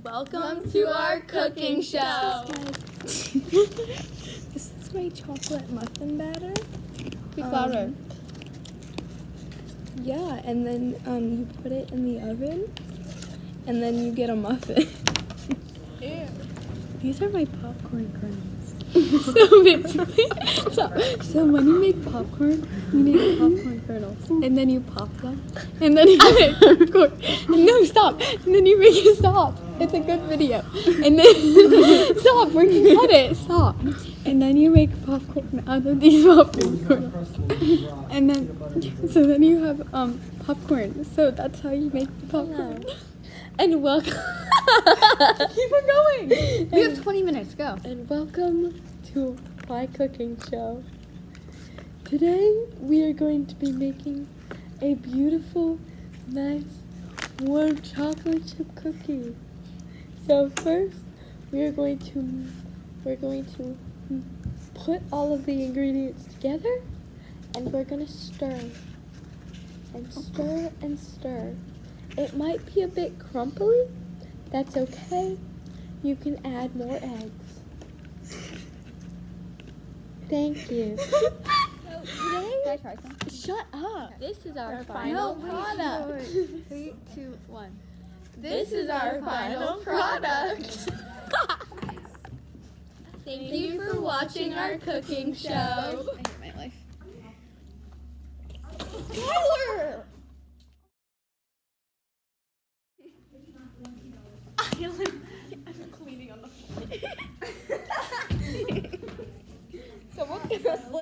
Welcome to our cooking show. This is my chocolate muffin batter. Speak louder. Yeah, and then you put it in the oven, and then you get a muffin. Ew. These are my popcorn kernels. So when you make popcorn, you need popcorn kernels, and then you pop them, and then you make popcorn. No, stop! And then you make it stop. It's a good video. And then stop. Where you cut it? Stop. And then you make popcorn out of these popcorn kernels. And then you have popcorn. So that's how you make the popcorn. And welcome. Keep on going. We have 20 minutes. Go. And welcome to my cooking show. Today we are going to be making a beautiful, nice, warm chocolate chip cookie. So first we're going to put all of the ingredients together, and we're going to stir and stir and stir. It might be a bit crumbly. That's okay. You can add more eggs. Thank you. Can I try some? Shut up. This is our No, final wait, product. wait. 3, 2, 1. This is our final product. Thank you for watching our cooking show.